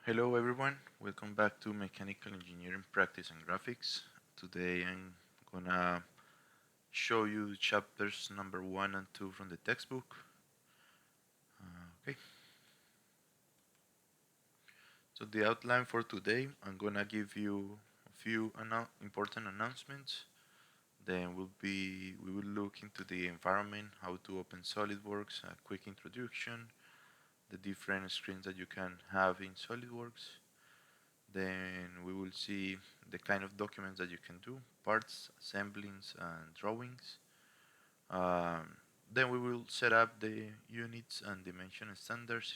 Hello everyone, welcome back to Mechanical Engineering Practice and Graphics. Today I'm gonna show you chapters number 1 and 2 from the textbook. Okay, so the outline for today, I'm gonna give you a few important announcements. Then we will look into the environment, how to open SolidWorks, a quick introduction, the different screens that you can have in SolidWorks. Then we will see the kind of documents that you can do, parts, assemblies, and drawings. Um, then we will set up the units and dimension standards,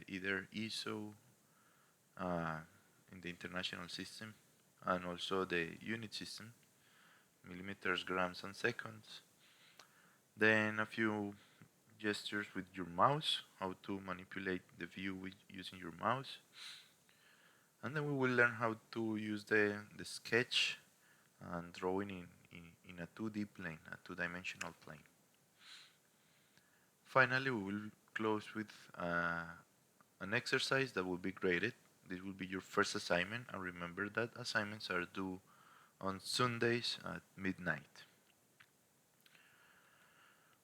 either ISO uh, in the international system, and also the unit system, millimeters, grams, and seconds. Then a few gestures with your mouse, how to manipulate the view with using your mouse. And then we will learn how to use the sketch and drawing in a 2D plane, a two-dimensional plane. Finally, we will close with an exercise that will be graded. This will be your first assignment, and remember that assignments are due on Sundays at midnight.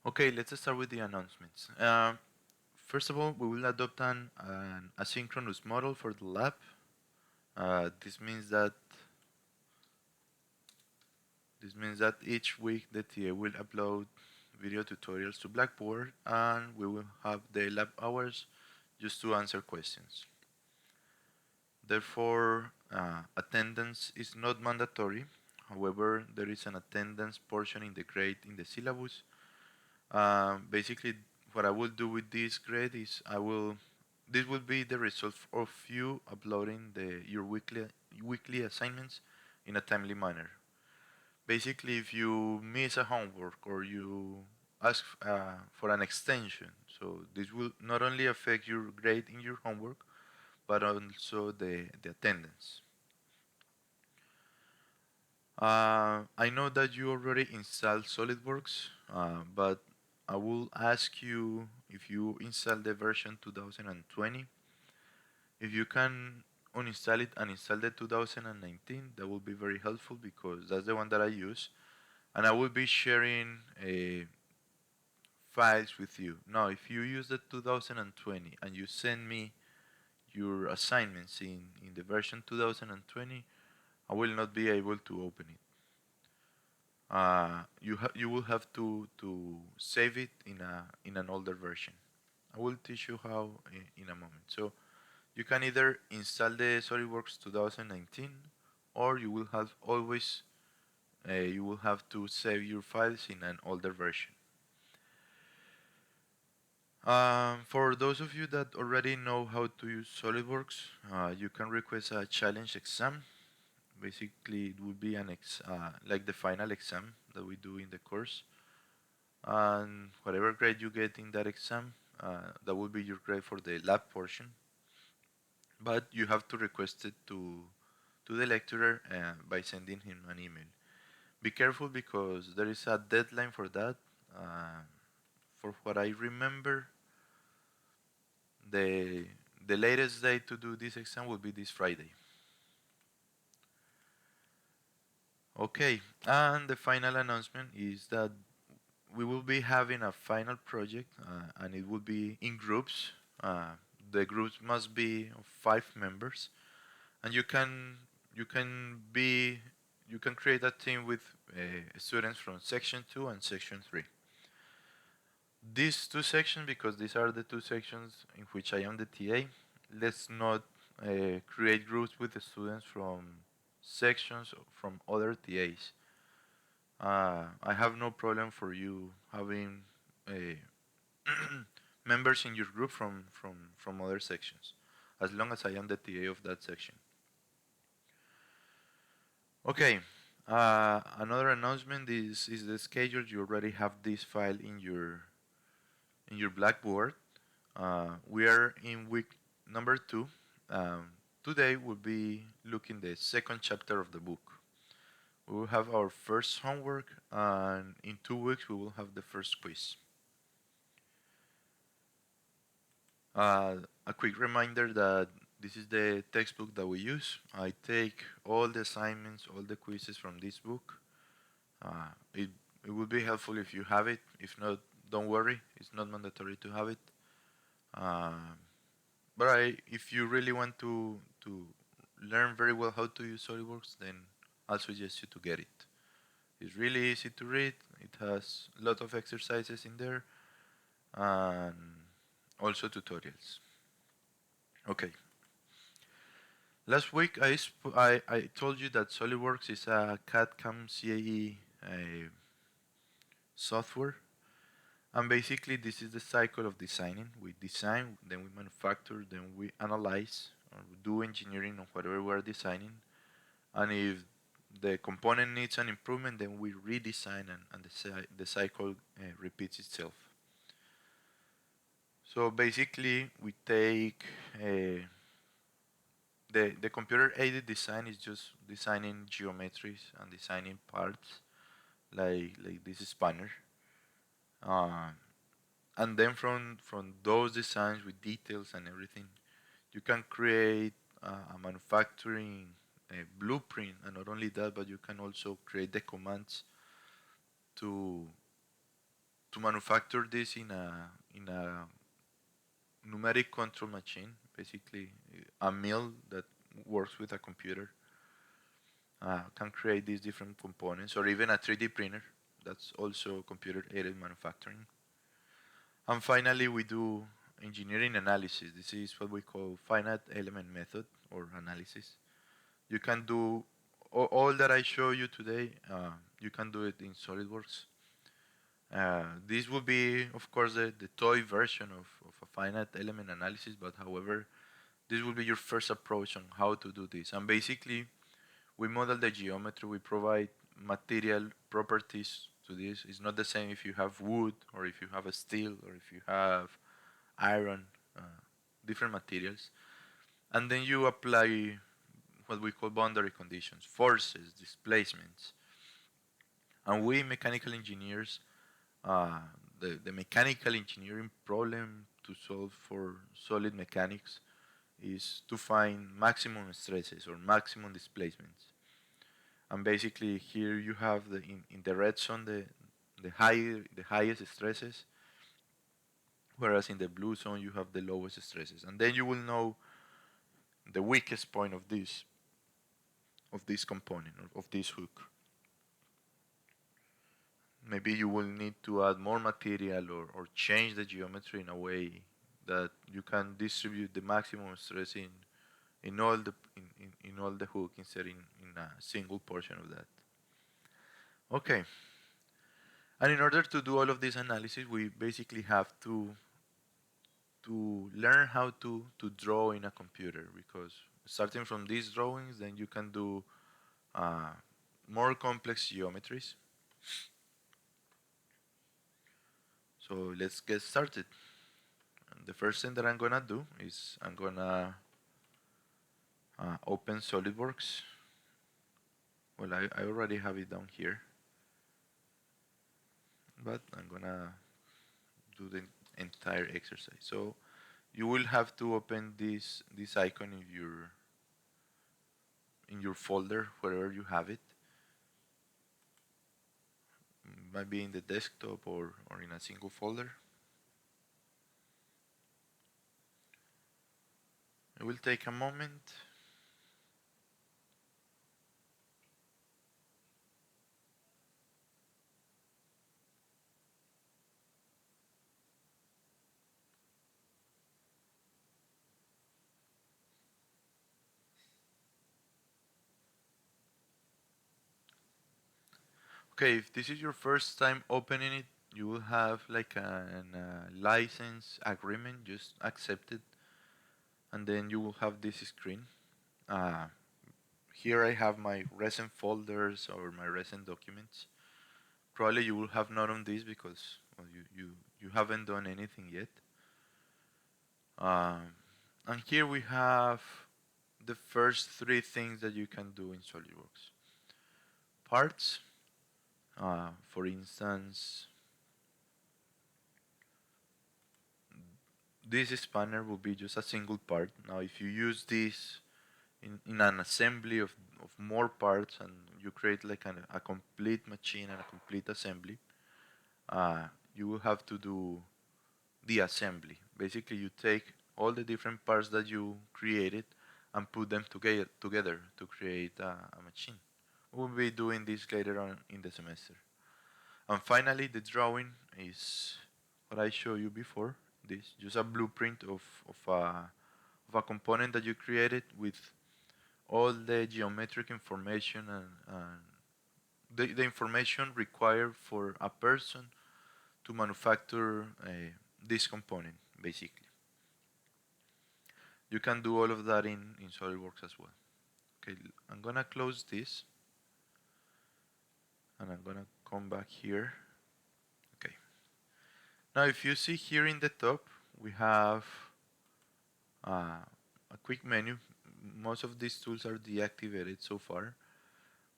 Okay, let's start with the announcements. First of all, we will adopt an asynchronous model for the lab. This means that each week the TA will upload video tutorials to Blackboard, and we will have the lab hours just to answer questions. Therefore, attendance is not mandatory. However, there is an attendance portion in the grade in the syllabus. Basically, what I will do with this grade is this will be the result of you uploading your weekly assignments in a timely manner. Basically, if you miss a homework or you ask for an extension, so this will not only affect your grade in your homework, but also the attendance. I know that you already installed SolidWorks, but I will ask you if you install the version 2020. If you can uninstall it and install the 2019, that will be very helpful because that's the one that I use. And I will be sharing files with you. Now, if you use the 2020 and you send me your assignments in the version 2020, I will not be able to open it. You will have to save it in an older version. I will teach you how in a moment. So you can either install the SolidWorks 2019, or you will have to save your files in an older version. For those of you that already know how to use SolidWorks, you can request a challenge exam. Basically, it will be like the final exam that we do in the course, and whatever grade you get in that exam, that will be your grade for the lab portion. But you have to request it to the lecturer by sending him an email. Be careful because there is a deadline for that. For what I remember, the the latest day to do this exam will be this Friday. Okay, and the final announcement is that we will be having a final project, and it will be in groups. The groups must be of 5 members, and you can create a team with students from section 2 and section 3. These two sections, because these are the two sections in which I am the TA, let's not create groups with the students from sections from other TAs. I have no problem for you having members in your group from other sections, as long as I am the TA of that section. Okay, another announcement is the schedule. You already have this file in your Blackboard. We are in week number 2. Today we'll be looking the second chapter of the book. We will have our first homework, and in 2 weeks we will have the first quiz. A quick reminder that This is the textbook that we use. I take all the assignments, all the quizzes from this book. Uh, it, it would be helpful if you have it. If not, don't worry. It's not mandatory to have it. Uh, but if you really want to learn very well how to use SolidWorks, then I'll suggest you to get it. It's really easy to read. It has a lot of exercises in there and also tutorials. Okay. Last week I told you that SolidWorks is a CAD/CAM CAE software, and basically this is the cycle of designing. We design, then we manufacture, then we analyze or we do engineering on whatever we're designing, and if the component needs an improvement, then we redesign and the cycle repeats itself. So basically, we take the computer aided design is just designing geometries and designing parts like this spanner. Uh, and then from those designs with details and everything, you can create a manufacturing blueprint, and not only that, but you can also create the commands to to manufacture this in a numeric control machine, basically a mill that works with a computer. Can create these different components, or even a 3D printer. That's also computer aided manufacturing. And finally, we do engineering analysis. This is what we call finite element method or analysis. You can do all that I show you today. You can do it in SolidWorks. This will be, of course, the toy version of a finite element analysis, but however, this will be your first approach on how to do this. And basically, we model the geometry, we provide material properties to this. It's not the same if you have wood or if you have a steel or if you have iron, uh, different materials. And then you apply what we call boundary conditions, forces, displacements. And we mechanical engineers, uh, the mechanical engineering problem to solve for solid mechanics is to find maximum stresses or maximum displacements. And basically here you have in the red zone the highest stresses, whereas in the blue zone you have the lowest stresses. And then you will know the weakest point of this component of this hook. Maybe you will need to add more material or change the geometry in a way that you can distribute the maximum stress in all in all the hook instead in a single portion of that. Okay. And in order to do all of this analysis, we basically have to learn how to draw in a computer, because starting from these drawings, then you can do uh, more complex geometries. So let's get started. And the first thing that I'm gonna do is I'm gonna open SolidWorks. Well, I already have it down here, but I'm gonna do the entire exercise. So you will have to open this icon in your folder wherever you have it. Might be in the desktop or in a single folder. It will take a moment. Okay, if this is your first time opening it, you will have like an license agreement. Just accept it, and then you will have this screen. Uh, Here I have my recent folders or my recent documents. Probably you will have none on this because well, you haven't done anything yet. Um, and here we have the first three things that you can do in SolidWorks. Parts, for instance, this spanner will be just a single part. Now, if you use this in an assembly of more parts and you create like a complete machine and a complete assembly, uh, you will have to do the assembly. Basically, you take all the different parts that you created and put them together to create a machine. We'll be doing this later on in the semester. And finally, the drawing is what I showed you before. This just a blueprint of a component that you created with all the geometric information and the information required for a person to manufacture this component, basically. You can do all of that in SolidWorks as well. Okay, I'm gonna close this and I'm gonna come back here. Okay, now if you see here in the top, we have a quick menu. Most of these tools are deactivated so far.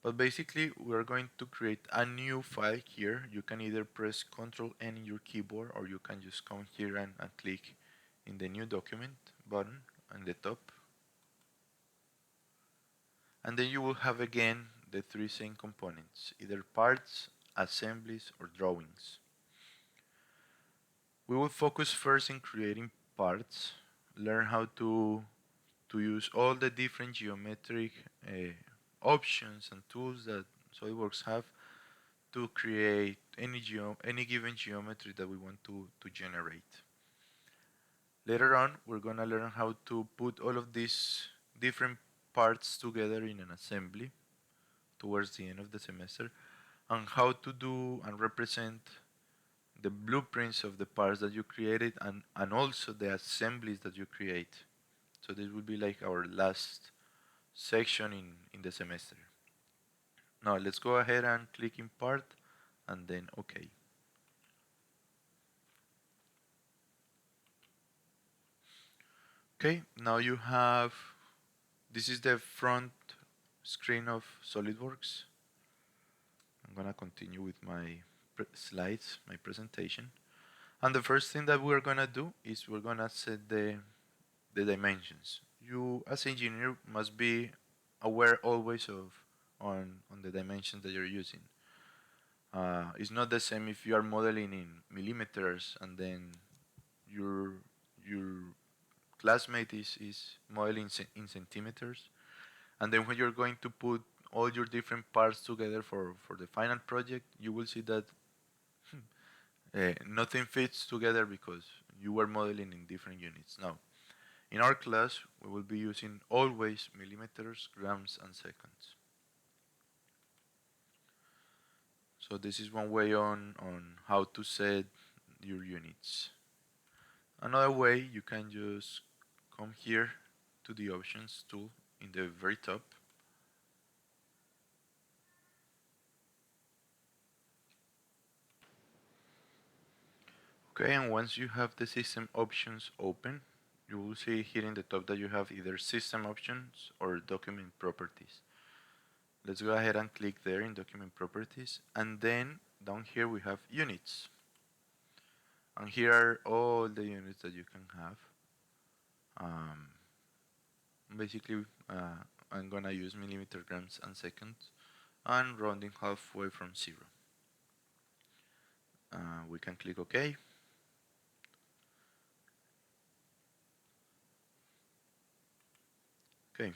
But basically, we're going to create a new file here. You can either press Ctrl N in your keyboard or you can just come here and click in the new document button on the top. And then you will have again the three same components, either parts, assemblies, or drawings. We will focus first in creating parts, learn how to use all the different geometric options and tools that SolidWorks have to create any given geometry that we want to generate. Later on, we're going to learn how to put all of these different parts together in an assembly towards the end of the semester, and how to do and represent the blueprints of the parts that you created and also the assemblies that you create. So this will be like our last section in the semester. Now let's go ahead and click import and then OK. Okay, now you have, this is the front screen of SolidWorks. I'm gonna continue with my slides, my presentation. And the first thing that we're gonna do is we're gonna set the dimensions. You as engineer must be aware always on the dimensions that you're using. It's not the same if you are modeling in millimeters and then your classmate is modeling in centimeters, and then when you're going to put all your different parts together for the final project, you will see that nothing fits together because you were modeling in different units. Now, in our class, we will be using always millimeters, grams, and seconds. So this is one way on how to set your units. Another way, you can just come here to the options tool in the very top. Okay, and once you have the system options open, you will see here in the top that you have either system options or document properties. Let's go ahead and click there in document properties, and then down here we have units. And here are all the units that you can have. Basically, I'm gonna use millimeter, grams, and seconds, and rounding halfway from 0. We can click OK. Okay.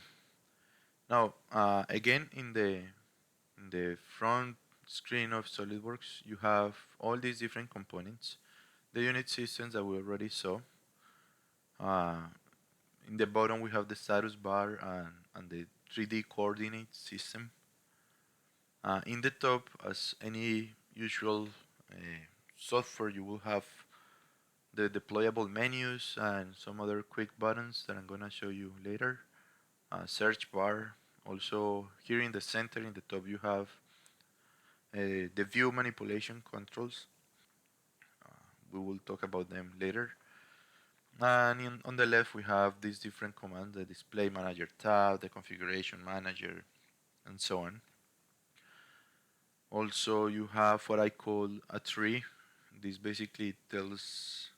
Now, again, in the front screen of SolidWorks, you have all these different components. The unit systems that we already saw. In the bottom, we have the status bar and the 3D coordinate system. In the top, as any usual software, you will have the deployable menus and some other quick buttons that I'm going to show you later. Search bar. Also, here in the center, in the top, you have the view manipulation controls. We will talk about them later. And on the left, we have these different commands, the display manager tab, the configuration manager, and so on. Also, you have what I call a tree. This basically tells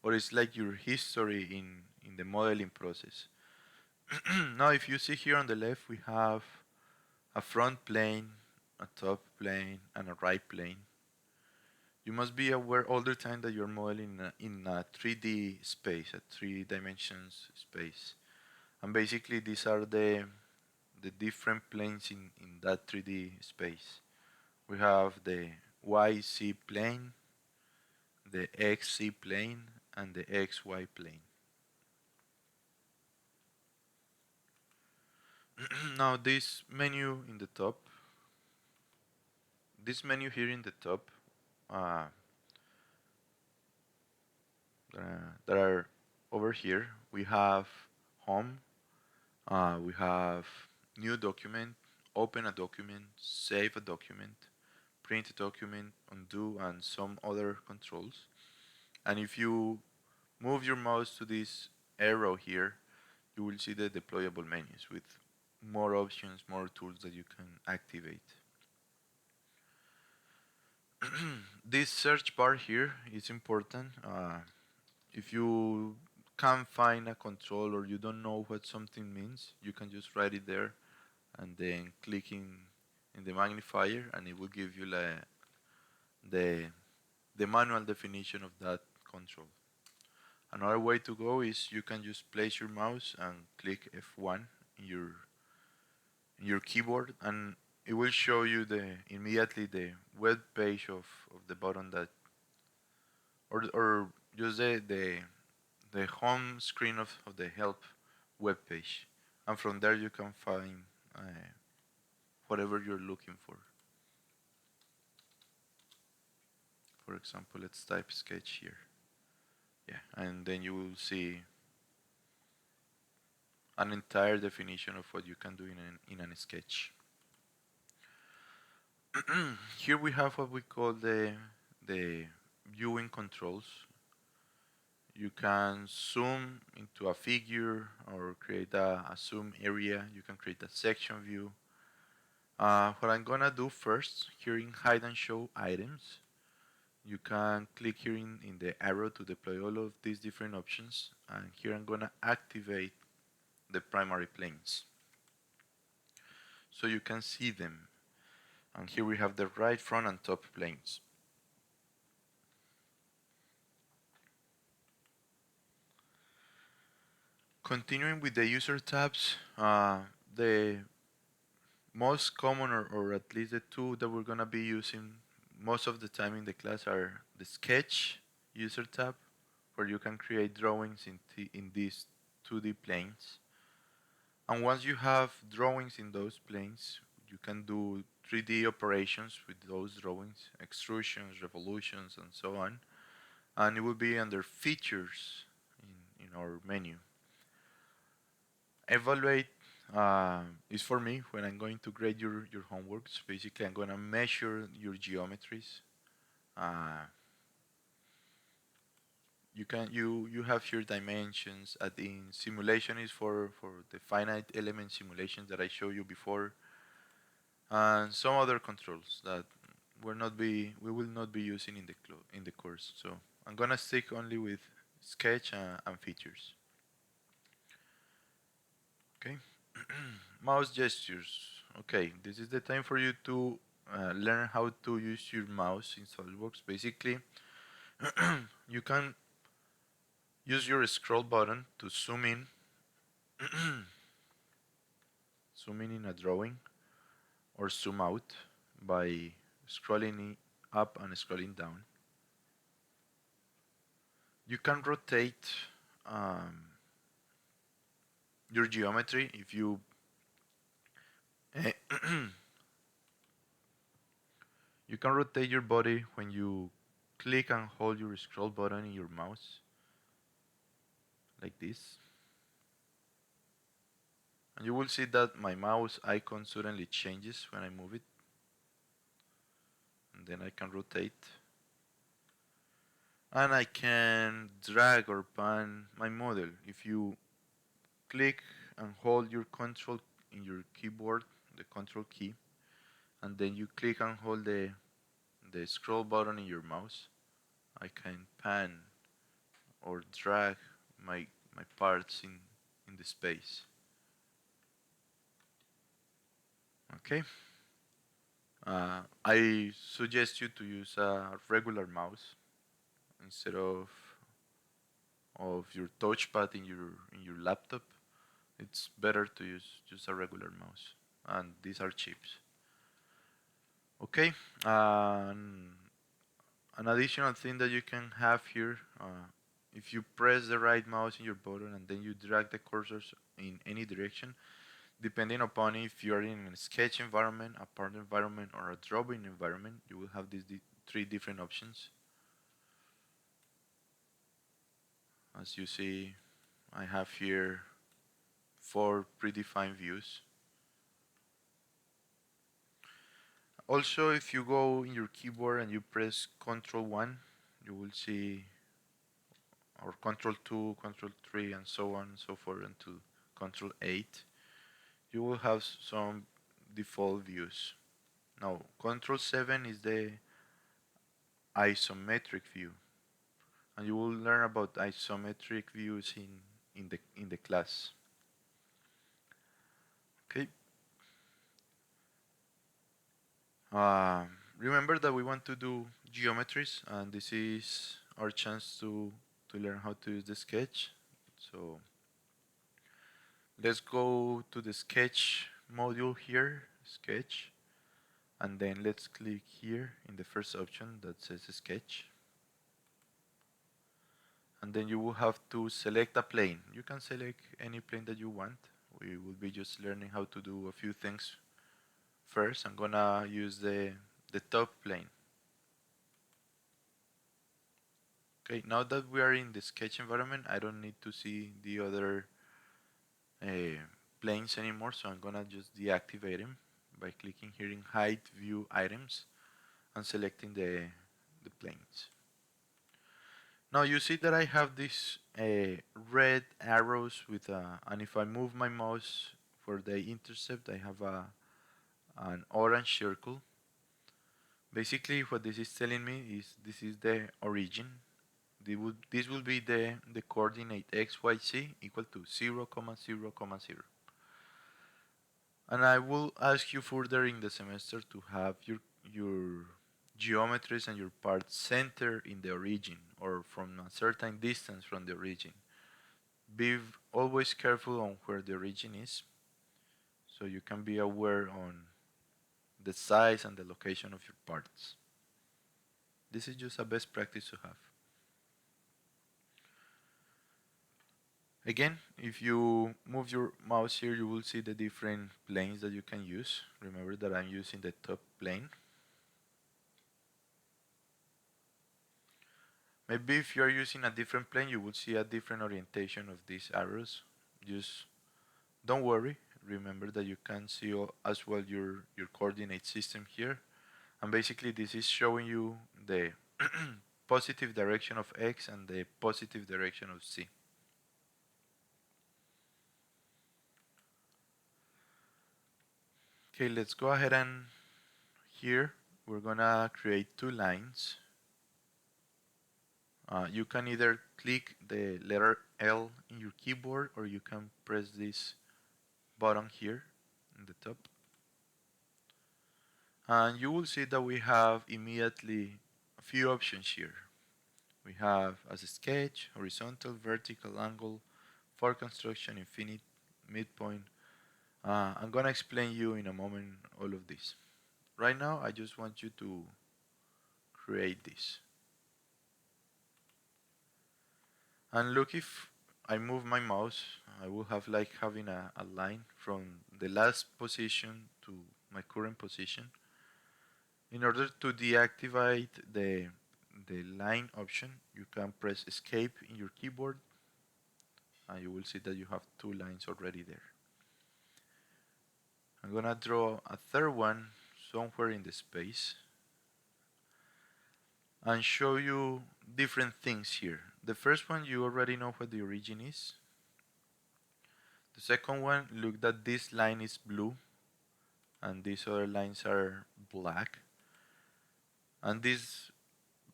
or it's like your history in the modeling process. Now, if you see here on the left, we have a front plane, a top plane, and a right plane. You must be aware all the time that you're modeling in a 3D space, a 3 dimensions space. And basically, these are the different planes in that 3D space. We have the YZ plane, the XZ plane, and the XY plane. Now, this menu here in the top, uh, that are over here, we have home, we have new document, open a document, save a document, print a document, undo, and some other controls. And if you move your mouse to this arrow here, you will see the deployable menus with more options, more tools that you can activate. This search bar here is important. If you can't find a control or you don't know what something means, you can just write it there and then click in the magnifier, and it will give you the, the manual definition of that control. Another way to go is you can just place your mouse and click F1 in your keyboard, and it will show you immediately the web page of the button that, or just the home screen of the help web page, and from there you can find whatever you're looking for. For example, let's type sketch here. Yeah, and then you will see an entire definition of what you can do in a sketch. Here we have what we call the viewing controls. You can zoom into a figure or create a zoom area. You can create a section view. What I'm gonna do first, here in hide and show items, you can click here in the arrow to deploy all of these different options, and here I'm gonna activate the primary planes so you can see them. And here we have the right, front, and top planes. Continuing with the user tabs, the most common, or at least the two that we're going to be using most of the time in the class, are the sketch user tab, where you can create drawings in these 2D planes. And once you have drawings in those planes, you can do 3D operations with those drawings, extrusions, revolutions, and so on. And it will be under features in our menu. Evaluate is for me when I'm going to grade your homeworks. Basically, I'm going to measure your geometries. You have here dimensions. In simulation is for the finite element simulations that I showed you before, and some other controls that we will not be using in the course. So I'm gonna stick only with sketch and features. Okay. Mouse gestures. Okay, this is the time for you to learn how to use your mouse in SolidWorks. Basically, you can use your scroll button to zoom in, zoom in a drawing, or zoom out by scrolling up and scrolling down. You can rotate um, your geometry if you you can rotate your body when you click and hold your scroll button in your mouse, like this. And you will see that my mouse icon suddenly changes when I move it. And then I can rotate. And I can drag or pan my model. If you click and hold your control in your keyboard, the control key, and then you click and hold the scroll button in your mouse, I can pan or drag my parts in the space. Okay. I suggest you to use a regular mouse instead of your touchpad in your laptop. It's better to use just a regular mouse, and these are cheap. Okay. An additional thing that you can have here, if you press the right mouse in your button and then you drag the cursors in any direction, depending upon if you're in a sketch environment, a part environment, or a drawing environment, you will have these three different options. As you see, I have here 4 predefined views. Also, if you go in your keyboard and you press Ctrl 1, you will see, or Ctrl 2, Ctrl 3, and so on and so forth until Ctrl 8. You will have some default views. Now, Ctrl 7 is the isometric view, and you will learn about isometric views in the class. Okay. Remember that we want to do geometries, and this is our chance to learn how to use the sketch. So let's go to the sketch module here, sketch, and then let's click here in the first option that says sketch. And then you will have to select a plane. You can select any plane that you want. We will be just learning how to do a few things first. I'm gonna use the top plane. Okay, now that we are in the sketch environment, I don't need to see the other uh, planes anymore, so I'm gonna just deactivate them by clicking here in Hide View Items and selecting the planes. Now you see that I have these red arrows with and if I move my mouse for the intercept, I have an orange circle. Basically, what this is telling me is this is the origin. This will be the coordinate x, y, z equal to 0, 0, 0. And I will ask you further in the semester to have your geometries and your parts center in the origin or from a certain distance from the origin. Be always careful on where the origin is so you can be aware on the size and the location of your parts. This is just a best practice to have. Again, if you move your mouse here, you will see the different planes that you can use. Remember that I'm using the top plane. Maybe if you're using a different plane, you will see a different orientation of these arrows. Just don't worry. Remember that you can see as well your coordinate system here. And basically this is showing you the positive direction of x and the positive direction of z. Okay, let's go ahead and here we're gonna create two lines. You can either click the letter L in your keyboard or you can press this button here in the top. And you will see that we have immediately a few options here. We have as a sketch, horizontal, vertical, angle, for construction, infinite, midpoint. I'm gonna explain you in a moment all of this. Right now, I just want you to create this. And look, if I move my mouse, I will have like having a line from the last position to my current position. In order to deactivate the line option, you can press escape in your keyboard and you will see that you have two lines already there. I'm gonna draw a third one somewhere in the space and show you different things here. The first one, you already know what the origin is. The second one, look that this line is blue and these other lines are black. And this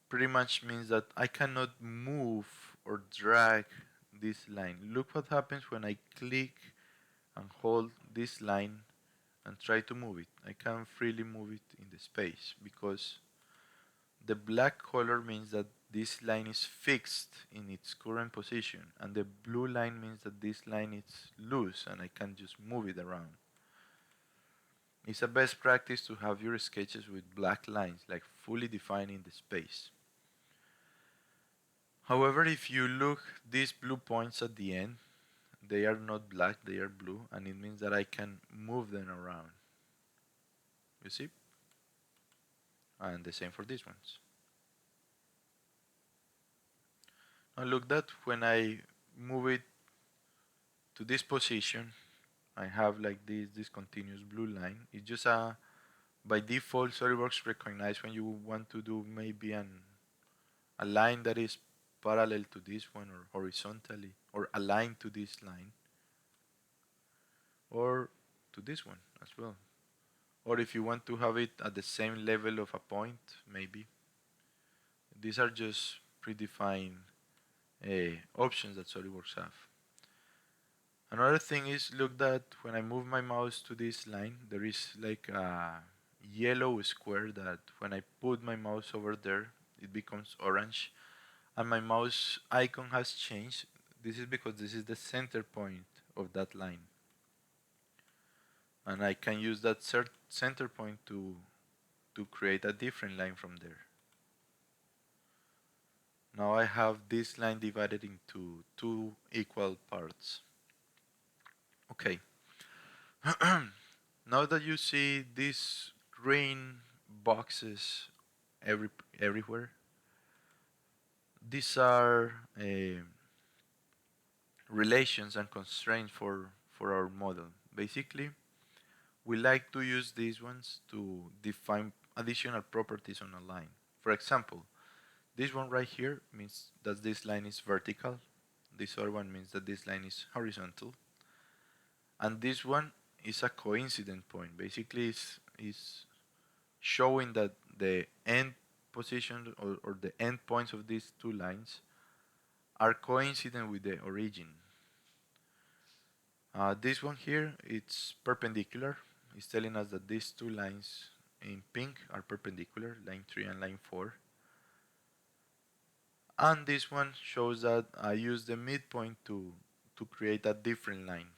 pretty much means that I cannot move or drag this line. Look what happens when I click and hold this line and try to move it. I can freely move it in the space because the black color means that this line is fixed in its current position, and the blue line means that this line is loose and I can just move it around. It's a best practice to have your sketches with black lines, like fully defining the space. However, if you look, these blue points at the end, they are not black, they are blue, and it means that I can move them around. You see? And the same for these ones. Now look that when I move it to this position, I have like this continuous blue line. It's just by default SolidWorks recognize when you want to do maybe a line that is parallel to this one or horizontally or aligned to this line or to this one as well. Or if you want to have it at the same level of a point, maybe. These are just predefined options that SolidWorks have. Another thing is, look that when I move my mouse to this line, there is like a yellow square that when I put my mouse over there, it becomes orange. And my mouse icon has changed. This is because this is the center point of that line. And I can use that center point to create a different line from there. Now I have this line divided into two equal parts. Okay. Now that you see these green boxes everywhere, these are relations and constraints for our model. Basically, we like to use these ones to define additional properties on a line. For example, this one right here means that this line is vertical. This other one means that this line is horizontal. And this one is a coincident point. Basically, is showing that the end position or the end points of these two lines are coincident with the origin. This one here, it's perpendicular. It's telling us that these two lines in pink are perpendicular, line 3 and line 4. And this one shows that I use the midpoint to create a different line.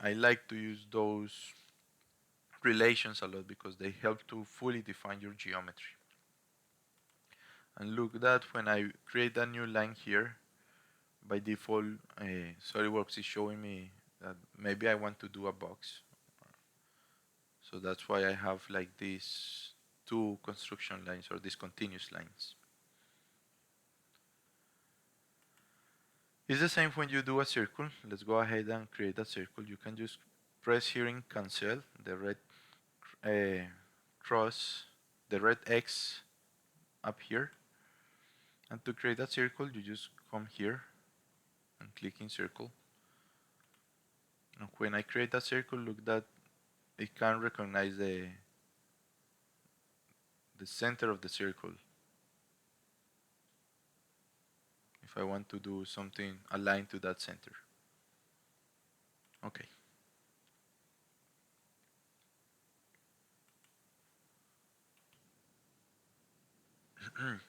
I like to use those relations a lot because they help to fully define your geometry. And look that when I create a new line here, by default SolidWorks is showing me that maybe I want to do a box. So that's why I have like these two construction lines or these continuous lines. It's the same when you do a circle. Let's go ahead and create a circle. You can just press here in cancel, the red cross, the red X up here. And to create a circle, you just come here and click in circle. And when I create a circle, look that it can recognize the center of the circle. If I want to do something aligned to that center. Okay.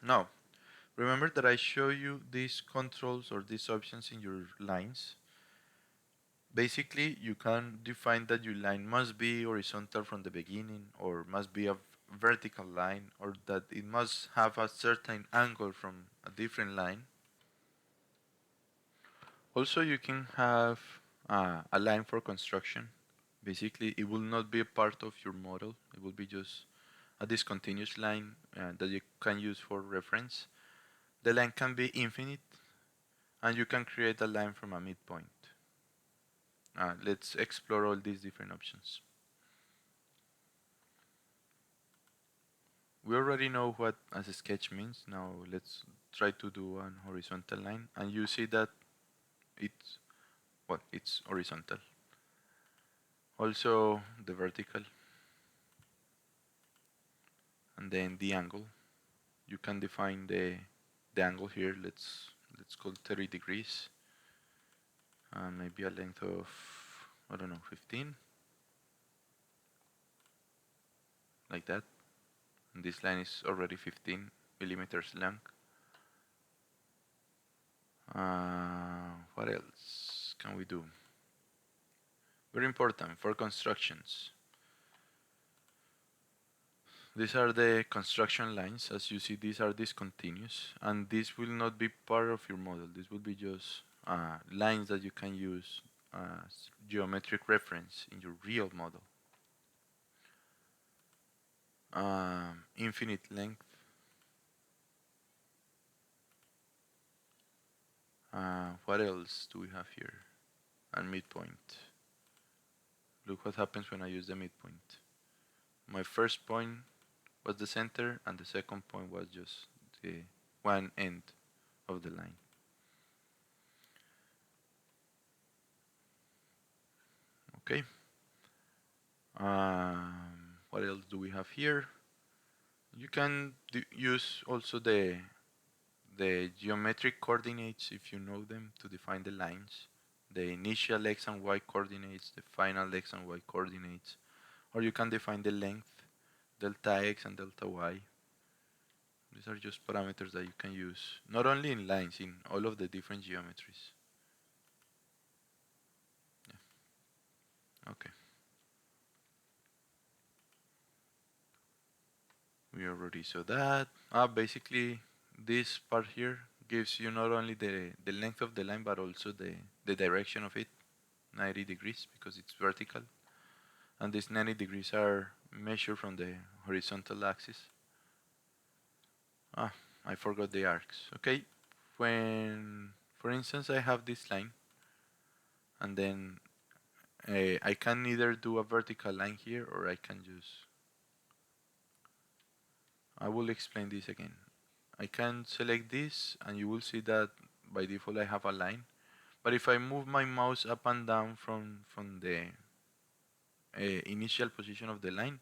Now, remember that I show you these controls or these options in your lines. Basically, you can define that your line must be horizontal from the beginning or must be a vertical line or that it must have a certain angle from a different line. Also, you can have a line for construction. Basically, it will not be a part of your model. It will be just a discontinuous line that you can use for reference. The line can be infinite, and you can create a line from a midpoint. Let's explore all these different options. We already know what as a sketch means. Now let's try to do an horizontal line, and you see that it's horizontal. Also the vertical, and then the angle. You can define the angle here, let's call 30 degrees, and maybe a length of, I don't know, 15, like that. And this line is already 15 millimeters long. What else can we do? Very important for constructions. These are the construction lines. As you see, these are discontinuous, and this will not be part of your model. This will be just lines that you can use as geometric reference in your real model. Infinite length. What else do we have here? And midpoint. Look what happens when I use the midpoint. My first point was the center, and the second point was just the one end of the line. Okay. What else do we have here? You can use also the geometric coordinates, if you know them, to define the lines. The initial x and y coordinates, the final x and y coordinates. Or you can define the length, delta x and delta y. These are just parameters that you can use, not only in lines, in all of the different geometries. Yeah. Okay. We already saw that. Basically, this part here gives you not only the length of the line, but also the direction of it, 90 degrees, because it's vertical. And these 90 degrees are measured from the horizontal axis. I forgot the arcs. Okay, when, for instance, I have this line, and then I can either do a vertical line here, or I can just, I will explain this again. I can select this, and you will see that by default I have a line. But if I move my mouse up and down from the initial position of the line,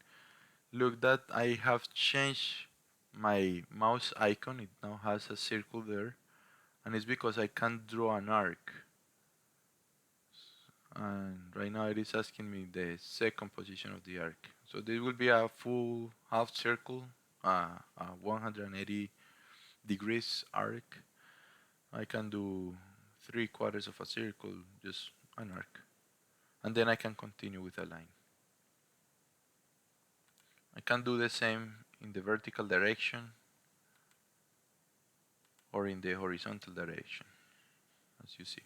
look that I have changed my mouse icon. It now has a circle there, and it's because I can't draw an arc. And right now it is asking me the second position of the arc. So this will be a full half circle, a 180 degrees arc. I can do 3/4 of a circle, just an arc. And then I can continue with a line. I can do the same in the vertical direction or in the horizontal direction, as you see.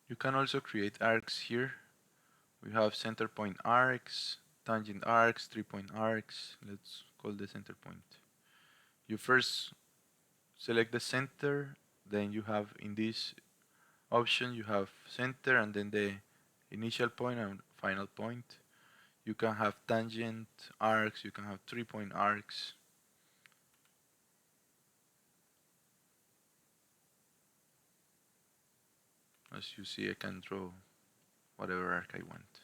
You can also create arcs here. We have center point arcs, tangent arcs, 3-point arcs. Let's call the center point. You first select the center, then you have in this option you have center and then the initial point and final point. You can have tangent arcs, you can have 3-point arcs. As you see, I can draw whatever arc I want.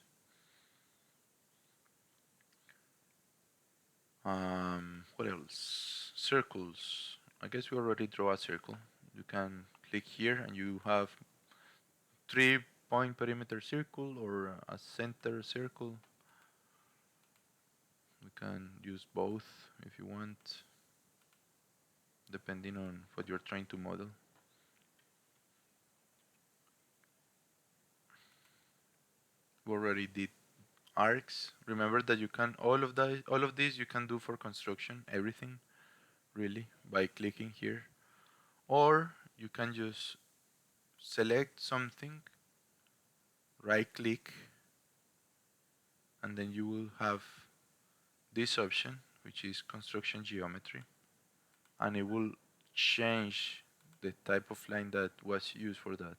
What else? Circles. I guess we already draw a circle. You can click here and you have 3-point perimeter circle or a center circle. We can use both if you want, depending on what you're trying to model. We already did arcs. Remember that you can all of these you can do for construction, everything really, by clicking here. Or you can just select something, right click, and then you will have this option, which is construction geometry, and it will change the type of line that was used for that.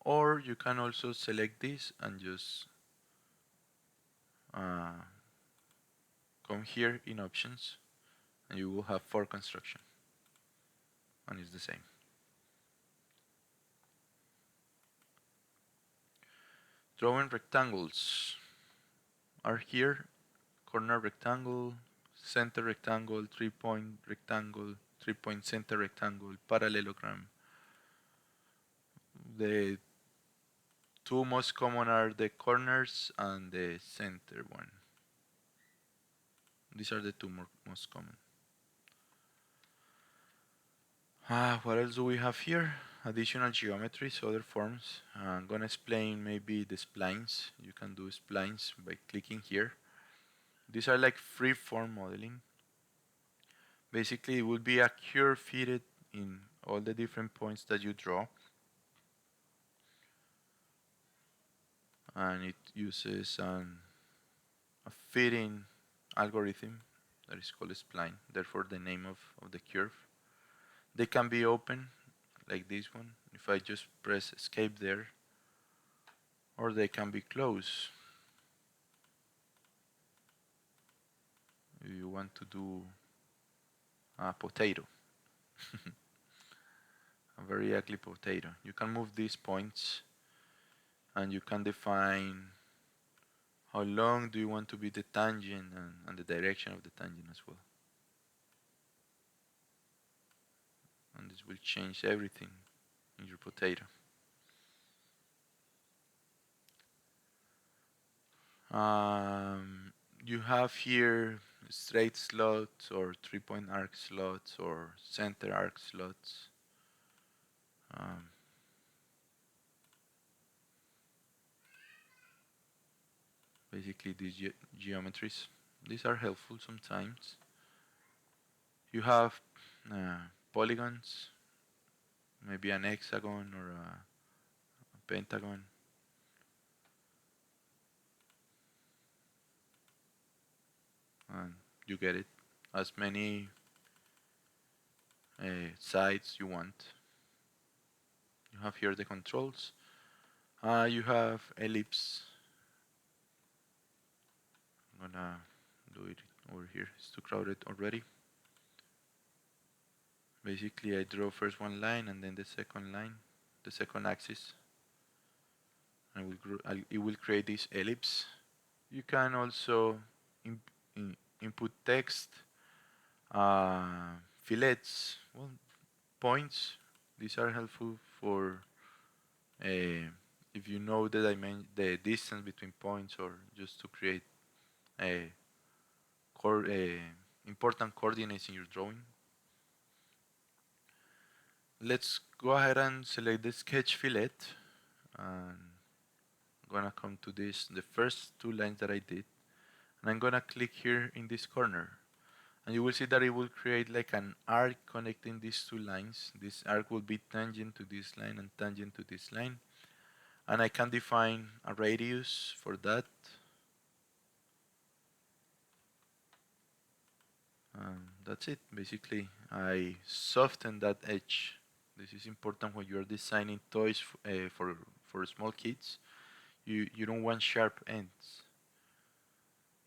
Or you can also select this and just come here in options, and you will have for construction, and it's the same. Drawing rectangles are here. Corner rectangle, center rectangle, 3-point rectangle, 3-point center rectangle, parallelogram. The two most common are the corners and the center one. These are the two most common. What else do we have here? Additional geometries, other forms. I'm gonna explain maybe the splines. You can do splines by clicking here. These are like free form modeling. Basically, it will be a curve fitted in all the different points that you draw, and it uses a fitting algorithm that is called spline. Therefore, the name of the curve. They can be open, like this one. If I just press escape there, or they can be closed. If you want to do a potato, a very ugly potato, you can move these points and you can define how long do you want to be the tangent and the direction of the tangent as well. And this will change everything in your potato. You have here straight slots or 3-point arc slots or center arc slots. Um, Basically these geometries. These are helpful sometimes. You have polygons, maybe an hexagon or a pentagon. And you get it. As many sides you want. You have here the controls. You have ellipse. I'm gonna do it over here. It's too crowded already. Basically, I draw first one line and then the second line, the second axis. And it will create this ellipse. You can also input text, fillets, well, points. These are helpful for if you know the distance between points, or just to create a important coordinates in your drawing. Let's go ahead and select the sketch fillet, and I'm gonna come to the first two lines that I did, and I'm gonna click here in this corner, and you will see that it will create like an arc connecting these two lines. This arc will be tangent to this line and tangent to this line, and I can define a radius for that. That's it. Basically, I soften that edge. This is important when you are designing toys for small kids. You don't want sharp ends.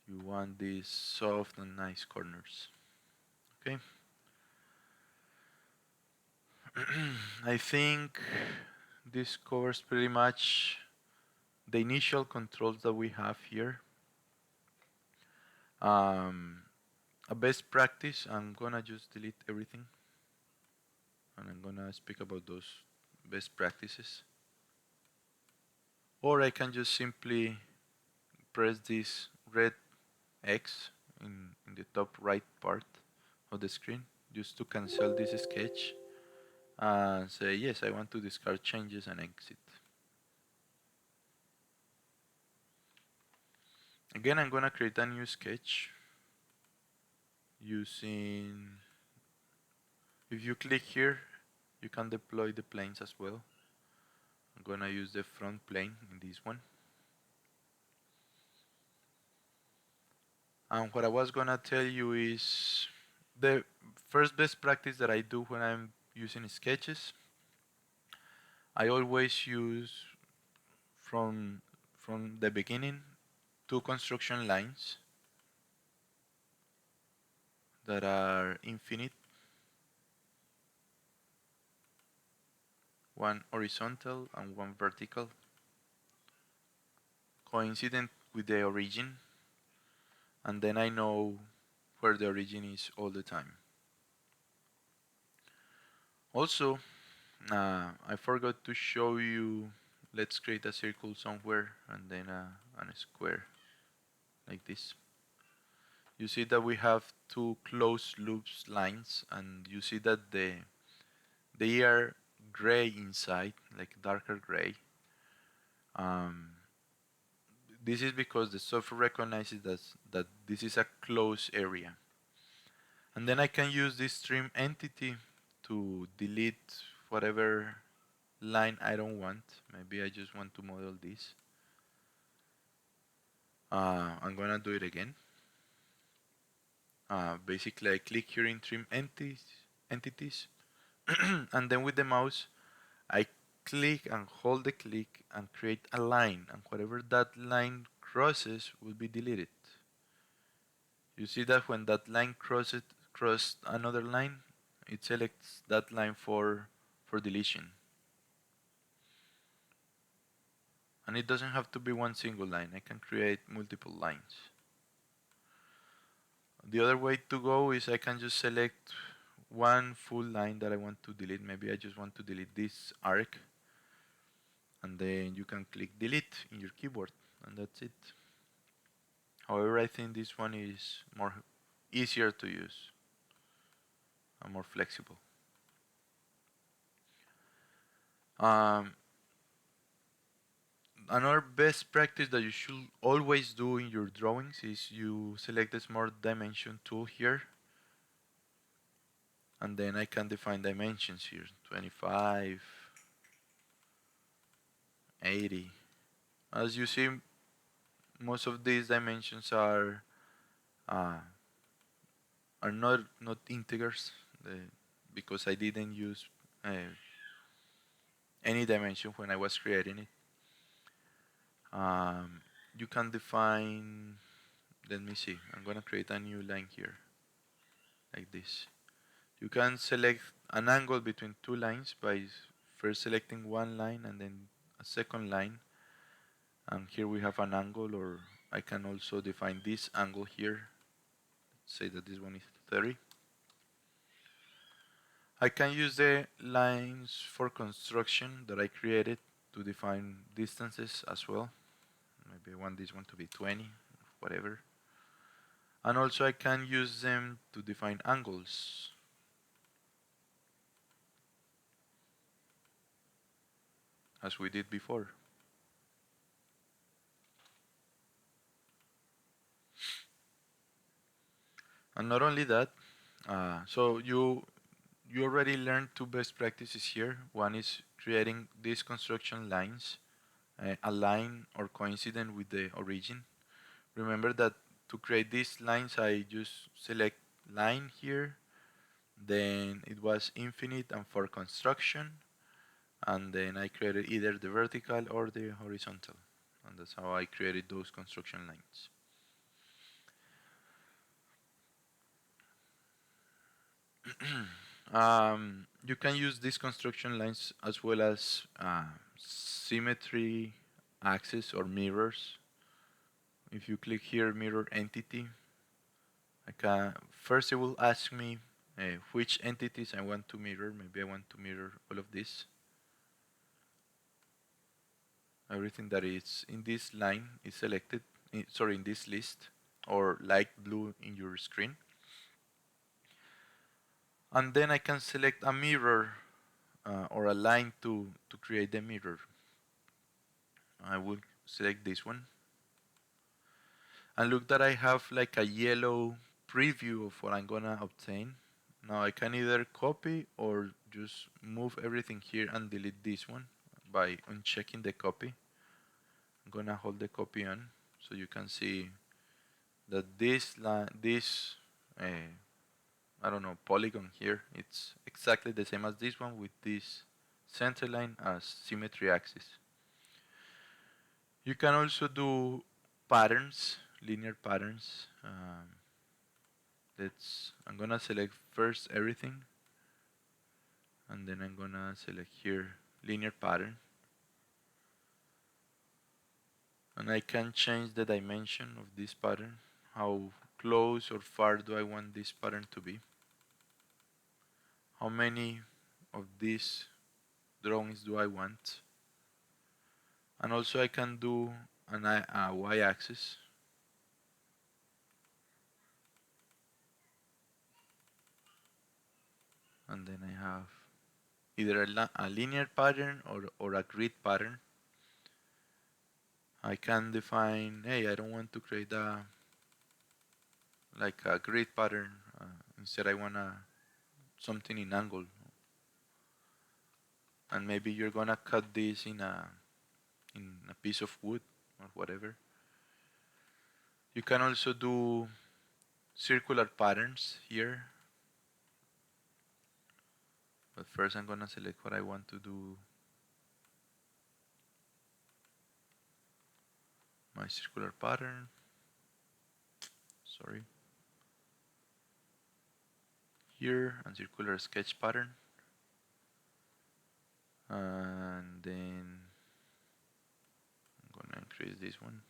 You want these soft and nice corners. Okay. I think this covers pretty much the initial controls that we have here. Um, a best practice, I'm gonna just delete everything, and I'm gonna speak about those best practices. Or I can just simply press this red X in the top right part of the screen just to cancel this sketch and say yes, I want to discard changes and exit. Again, I'm gonna create a new sketch using, if you click here, you can deploy the planes as well. I'm gonna use the front plane in this one. And what I was gonna tell you is the first best practice that I do when I'm using sketches. I always use from the beginning two construction lines that are infinite, one horizontal and one vertical. coincident with the origin, and then I know where the origin is all the time. Also, I forgot to show you, let's create a circle somewhere and then a square like this. You see that we have two closed loops lines, and you see that they are gray inside, like darker gray. Um, this is because the software recognizes that this is a closed area. And then I can use this trim entity to delete whatever line I don't want. Maybe I just want to model this. I'm gonna do it again. Basically, I click here in trim entities, and then with the mouse, I click and hold the click and create a line, and whatever that line crosses will be deleted. You see that when that line crossed another line, it selects that line for deletion. And it doesn't have to be one single line. I can create multiple lines. The other way to go is I can just select one full line that I want to delete. Maybe I just want to delete this arc, and then you can click delete in your keyboard, and that's it. However, I think this one is more easier to use and more flexible. Um, Another best practice that you should always do in your drawings is you select the smart dimension tool here, and then I can define dimensions here, 25, 80. As you see, most of these dimensions uh, are not integers, because I didn't use any dimension when I was creating it. You can define, let me see, I'm gonna create a new line here, like this. You can select an angle between two lines by first selecting one line and then a second line. And here we have an angle, or I can also define this angle here. Let's say that this one is 30. I can use the lines for construction that I created to define distances as well. Maybe I want this one to be 20, whatever. And also I can use them to define angles. As we did before. And not only that, so you already learned two best practices here. One is creating these construction lines, align or coincident with the origin. Remember that to create these lines, I just select line here, then it was infinite and for construction, and then I created either the vertical or the horizontal, and that's how I created those construction lines. You can use these construction lines as well as symmetry axis or mirrors. If you click here, mirror entity, I can first it will ask me which entities I want to mirror. Maybe I want to mirror all of this. Everything that is in this line is selected. In this list, or light blue in your screen. And then I can select a mirror or a line to create the mirror. I will select this one. And look that I have like a yellow preview of what I'm gonna obtain. Now I can either copy or just move everything here and delete this one by unchecking the copy. I'm gonna hold the copy on so you can see that this I don't know, polygon here, it's exactly the same as this one with this center line as symmetry axis. You can also do patterns, linear patterns. I'm gonna select first everything, and then I'm gonna select here linear pattern. And I can change the dimension of this pattern. How close or far do I want this pattern to be? How many of these drawings do I want? And also I can do a y-axis, and then I have either a linear pattern or a grid pattern. I can define, hey, I don't want to create like a grid pattern. Instead, I want something in angle, and maybe you're gonna cut this in a piece of wood or whatever. You can also do circular patterns here, but first I'm gonna select what I want to do. My circular pattern. Sorry. Here, and circular sketch pattern, and then I'm gonna increase this one.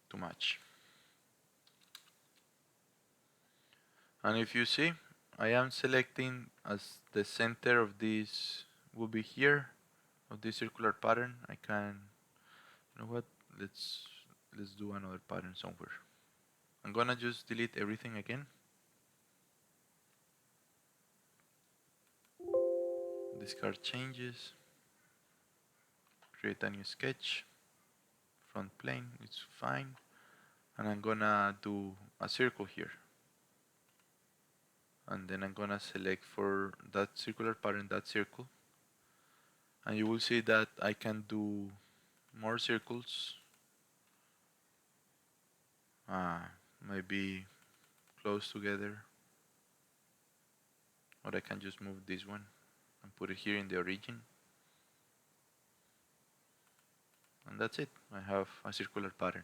Too much. And if you see, I am selecting as the center of this will be here of this circular pattern. I can, you know what? Let's do another pattern somewhere. I'm gonna just delete everything again. Discard changes. Create a new sketch. Front plane, it's fine. And I'm gonna do a circle here. And then I'm gonna select for that circular pattern, that circle. And you will see that I can do more circles. Maybe close together. Or I can just move this one and put it here in the origin. And that's it. I have a circular pattern.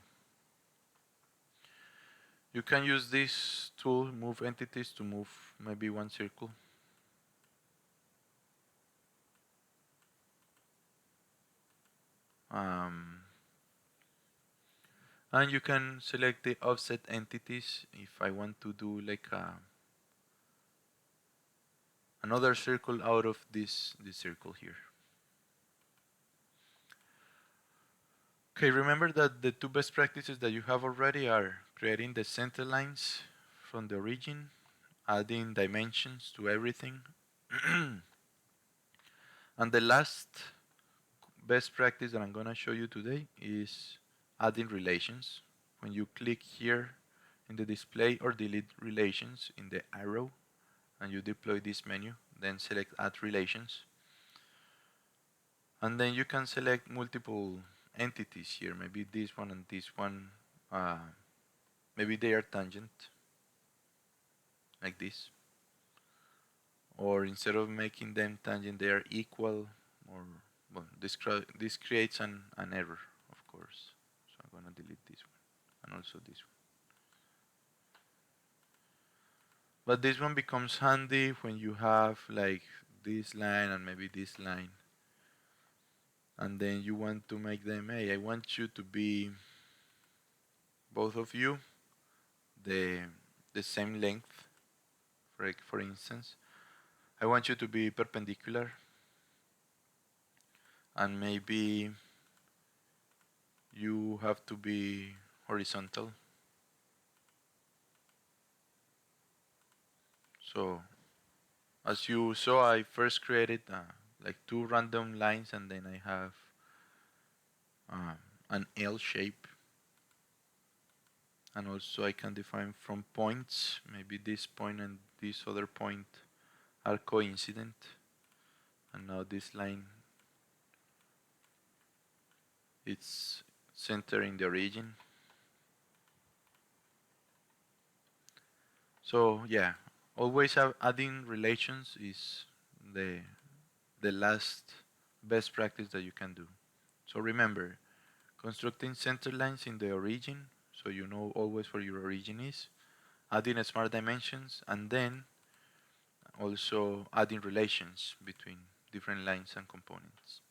You can use this tool, move entities, to move maybe one circle. And you can select the offset entities if I want to do like another circle out of this circle here. Okay, remember that the two best practices that you have already are creating the center lines from the origin, adding dimensions to everything, and the last best practice that I'm going to show you today is adding relations. When you click here in the display or delete relations in the arrow and you deploy this menu, then select add relations. And then you can select multiple entities here, maybe this one and this one, maybe they are tangent, like this. Or instead of making them tangent, they are equal, or well, this creates an error, of course. So I'm gonna delete this one and also this one. But this one becomes handy when you have like this line and maybe this line, and then you want to make them, hey, I want you to be, both of you, the same length. For instance, I want you to be perpendicular, and maybe you have to be horizontal. So as you saw, I first created like two random lines, and then I have uh, an L shape. And also I can define from points, maybe this point and this other point are coincident. And now this line, it's centered in the origin. So yeah, always adding relations is the last best practice that you can do. So remember, constructing center lines in the origin, so you know always where your origin is, adding smart dimensions, and then also adding relations between different lines and components.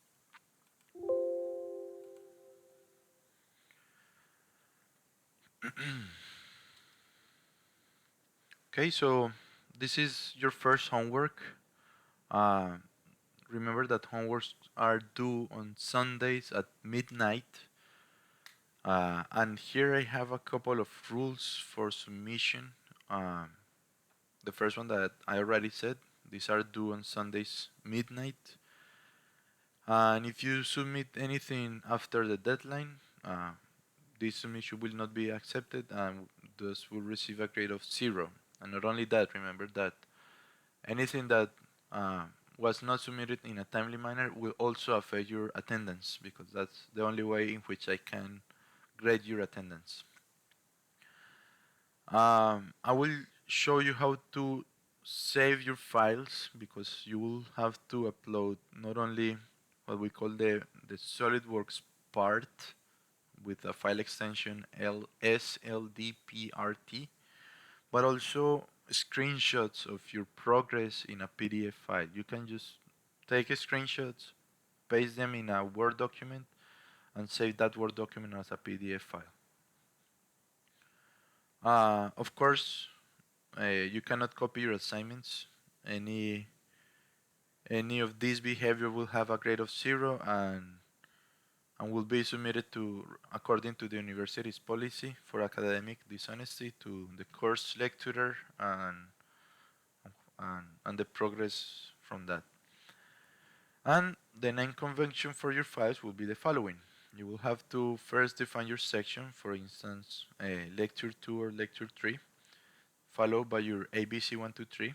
Okay, so this is your first homework. Uh, Remember that homeworks are due on Sundays at midnight. And here I have a couple of rules for submission. Um, the first one that I already said, these are due on Sundays midnight. And if you submit anything after the deadline, this submission will not be accepted and thus will receive a grade of 0. And not only that, remember that anything that uh, was not submitted in a timely manner will also affect your attendance, because that's the only way in which I can grade your attendance. I will show you how to save your files, because you will have to upload not only what we call the SolidWorks part with a file extension SLDPRT, but also screenshots of your progress in a PDF file. You can just take screenshots, paste them in a Word document, and save that Word document as a PDF file. Of course, you cannot copy your assignments. Any of this behavior will have a grade of 0 and will be submitted to according to the university's policy for academic dishonesty to the course lecturer and the progress from that. And the name convention for your files will be the following. You will have to first define your section, for instance, lecture 2 or lecture 3, followed by your ABC123,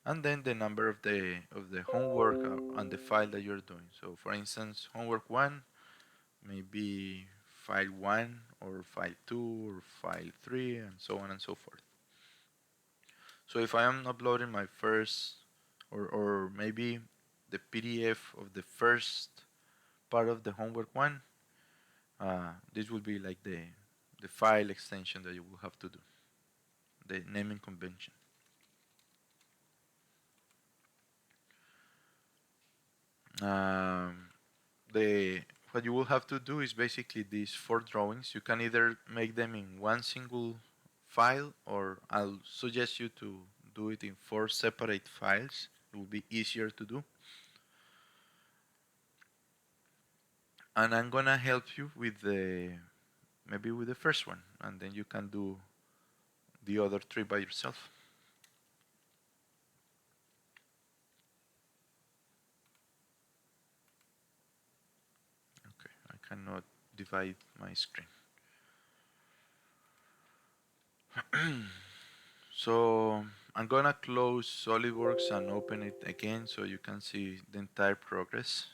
and then the number of the homework and the file that you're doing. So, for instance, homework 1 maybe file 1 or file 2 or file 3, and so on and so forth. So if I am uploading my first or maybe the PDF of the first part of the homework 1, this will be like the file extension that you will have to do, the naming convention. Um, the what you will have to do is basically these 4 drawings. You can either make them in one single file, or I'll suggest you to do it in 4 separate files. It will be easier to do. And I'm gonna help you with maybe with the first one, and then you can do the other 3 by yourself. Okay, I cannot divide my screen. So I'm gonna close SolidWorks and open it again so you can see the entire progress.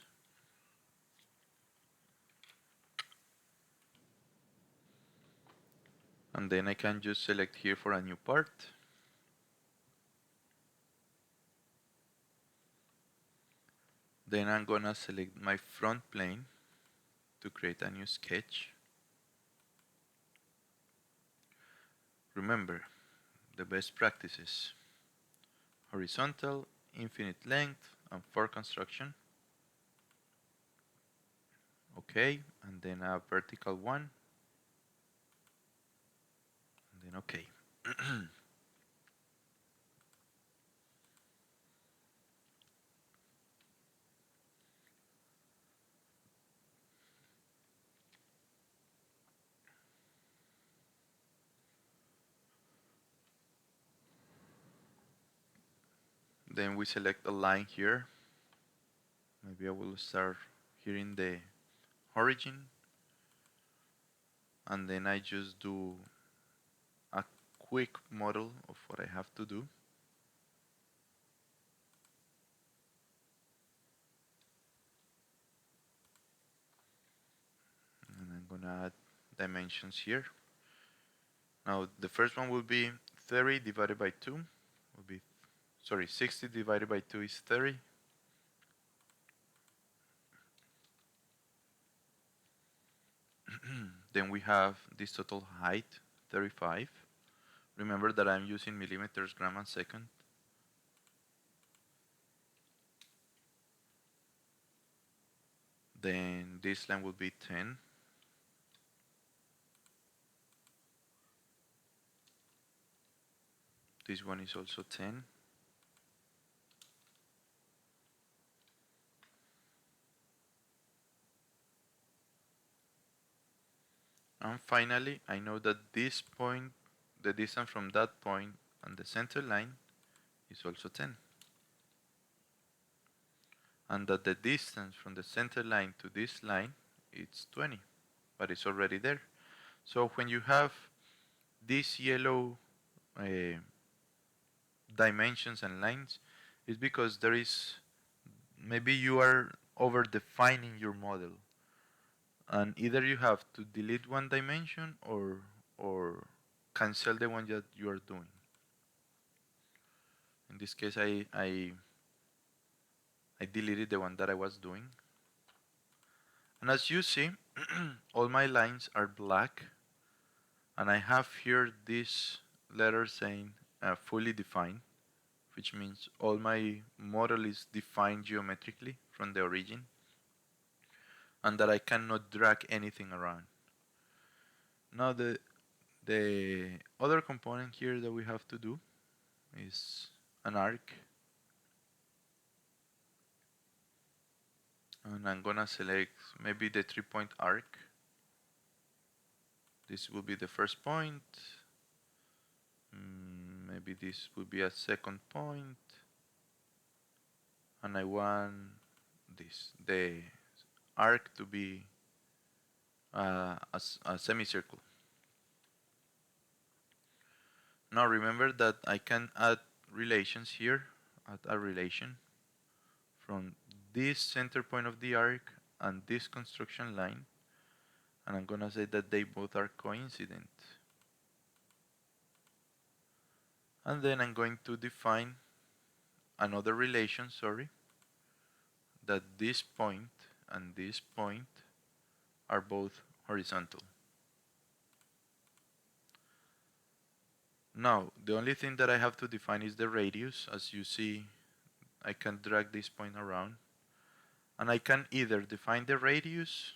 And then I can just select here for a new part. Then I'm gonna select my front plane to create a new sketch. Remember the best practices: horizontal, infinite length, and for construction. Okay, and then a vertical one, and then okay. Then we select a line here. Maybe I will start here in the origin, and then I just do a quick model of what I have to do. And I'm gonna add dimensions here. Now the first one will be 30 divided by 2 will be, sorry, 60 divided by 2 is 30. Then we have this total height, 35. Remember that I'm using millimeters, gram, and second. Then this line will be 10. This one is also 10. And finally, I know that this point, the distance from that point and the center line is also 10. And that the distance from the center line to this line is 20, but it's already there. So when you have these yellow dimensions and lines, it's because there is, maybe you are over defining your model, and either you have to delete one dimension or cancel the one that you are doing. In this case, I deleted the one that I was doing. And as you see, all my lines are black, and I have here this letter saying fully defined, which means all my model is defined geometrically from the origin, and that I cannot drag anything around. Now the other component here that we have to do is an arc, and I'm gonna select maybe the 3-point arc. This will be the first point. Maybe this will be a second point, and I want the arc to be a semicircle. Now remember that I can add relations here, add a relation from this center point of the arc and this construction line, and I'm gonna say that they both are coincident. And then I'm going to define another relation, that this point and this point are both horizontal. Now, the only thing that I have to define is the radius. As you see, I can drag this point around, and I can either define the radius,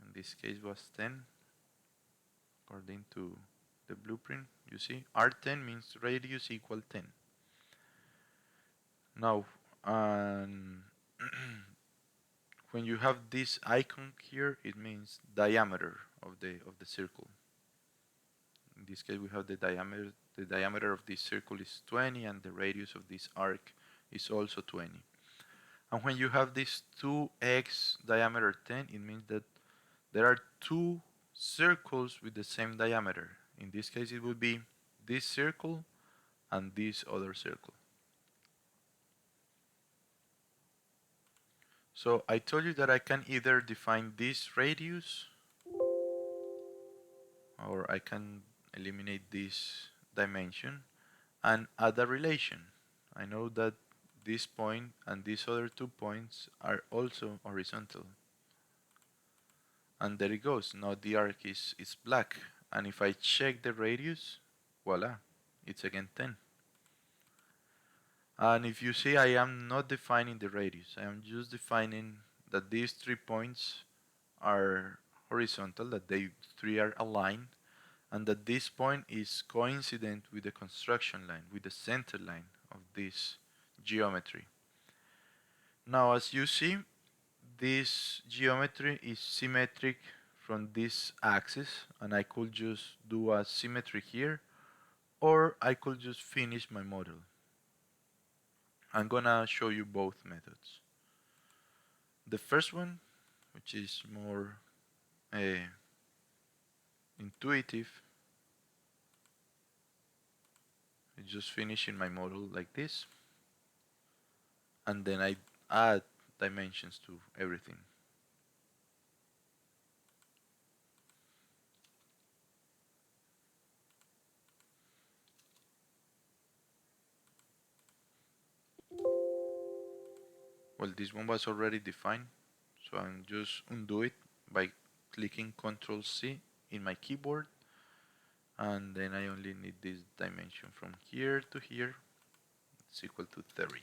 in this case was 10, according to the blueprint. You see, R10 means radius equal 10. Now, when you have this icon here, it means diameter of the circle. In this case, we have the diameter. The diameter of this circle is 20, and the radius of this arc is also 20. And when you have this 2x diameter 10, it means that there are two circles with the same diameter. In this case, it would be this circle and this other circle. So I told you that I can either define this radius, or I can eliminate this dimension and add a relation. I know that this point and these other 2 points are also horizontal. And there it goes. Now the arc is black. And if I check the radius, voila, it's again 10. And if you see, I am not defining the radius. I am just defining that these 3 points are horizontal, that they 3 are aligned, and that this point is coincident with the construction line, with the center line of this geometry. Now, as you see, this geometry is symmetric from this axis, and I could just do a symmetry here, or I could just finish my model. I'm gonna show you both methods. The first one, which is more intuitive, is just finishing my model like this, and then I add dimensions to everything. Well, this one was already defined, so I'm just undo it by clicking Ctrl C in my keyboard, and then I only need this dimension from here to here. It's equal to 30.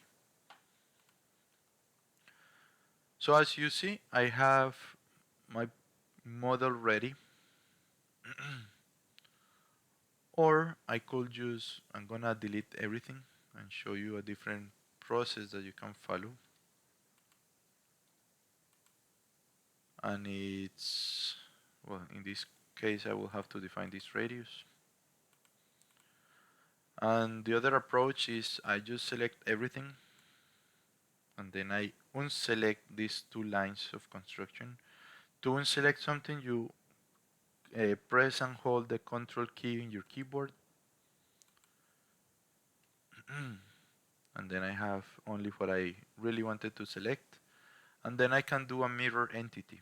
So as you see, I have my model ready. Or I could just, I'm gonna delete everything and show you a different process that you can follow. And it's, well, in this case I will have to define this radius. And the other approach is I just select everything and then I unselect these two lines of construction. To unselect something, you press and hold the control key in your keyboard. And then I have only what I really wanted to select. And then I can do a mirror entity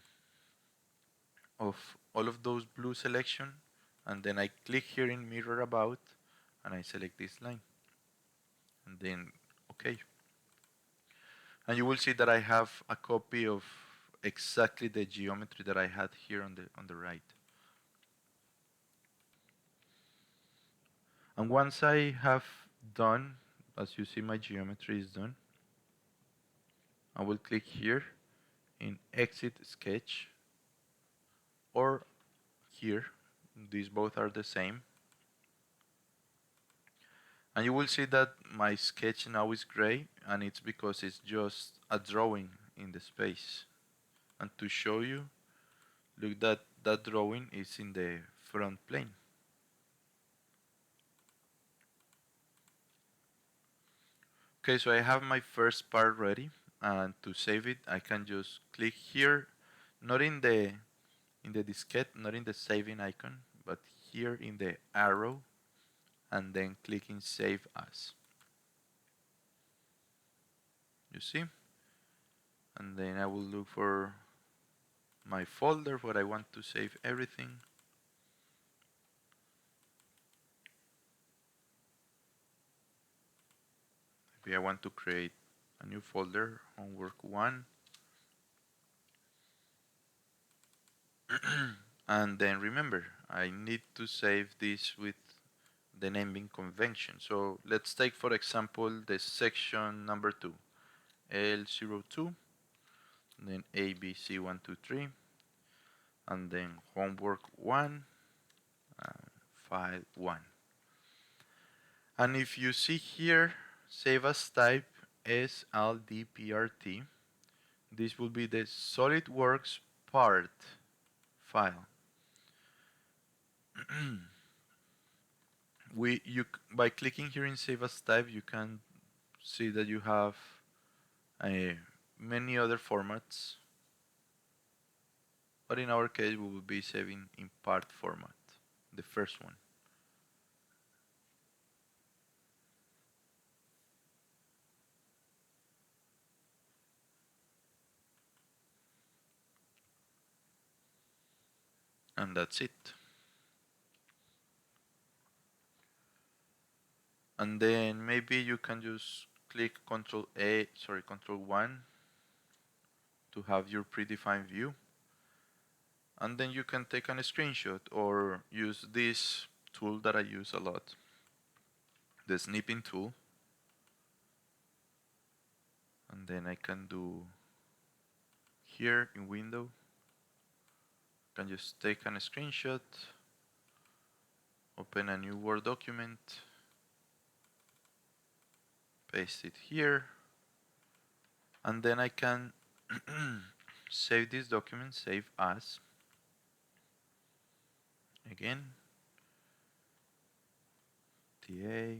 of all of those blue selection. And then I click here in mirror about and I select this line. And then OK. And you will see that I have a copy of exactly the geometry that I had here on the right. And once I have done, as you see my geometry is done, I will click here in exit sketch, or here, these both are the same. And you will see that my sketch now is gray, and it's because it's just a drawing in the space. And to show you, look, that drawing is in the front plane. Okay, so I have my first part ready, and to save it, I can just click here, not in the diskette, not in the saving icon, but here in the arrow, and then clicking Save As. You see? And then I will look for my folder where I want to save everything. Maybe I want to create a new folder, homework 1. And then remember, I need to save this with the naming convention. So let's take, for example, the section number 2, L02, then ABC123, and then homework 1, file 1. And if you see here, save as type SLDPRT, this will be the SolidWorks part file. By clicking here in Save as Type, you can see that you have many other formats, but in our case we will be saving in part format, the first one. And that's it. And then maybe you can just click Control 1 to have your predefined view. And then you can take a screenshot or use this tool that I use a lot, the snipping tool. And then I can do here in window, I can just take a screenshot, open a new Word document, paste it here, and then I can save this document, save as. Again, TA,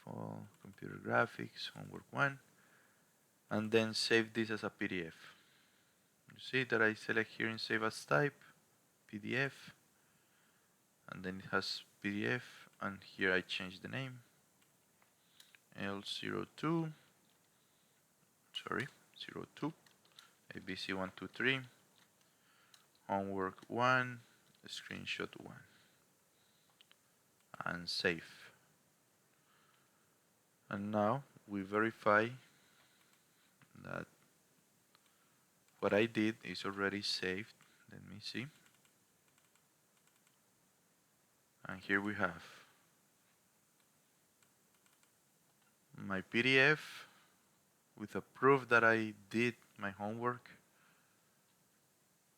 fall, computer graphics, homework 1, and then save this as a PDF. You see that I select here in Save as Type, PDF, and then it has PDF, and here I change the name, L02, 02, ABC123, homework 1, screenshot 1, and save. And now we verify that what I did is already saved. Let me see. And here we have my PDF with a proof that I did my homework,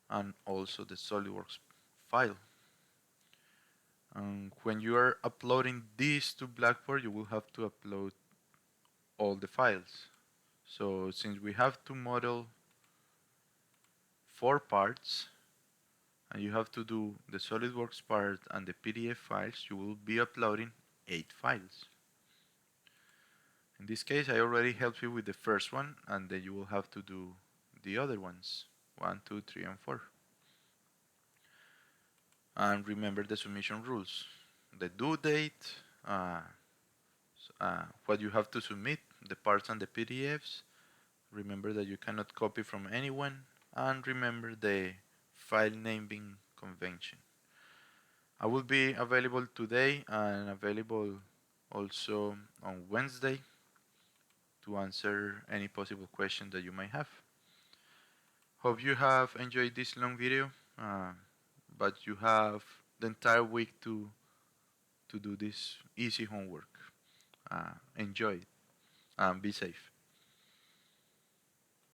and also the SolidWorks file. And when you are uploading this to Blackboard, you will have to upload all the files. So since we have to model 4 parts, and you have to do the SolidWorks part and the PDF files, you will be uploading 8 files. In this case, I already helped you with the first one, and then you will have to do the other ones, 1, 2, 3, and 4. And remember the submission rules. The due date, what you have to submit, the parts and the PDFs. Remember that you cannot copy from anyone, and remember the file naming convention. I will be available today and available also on Wednesday to answer any possible question that you might have. Hope you have enjoyed this long video, but you have the entire week to do this easy homework. Enjoy it and be safe.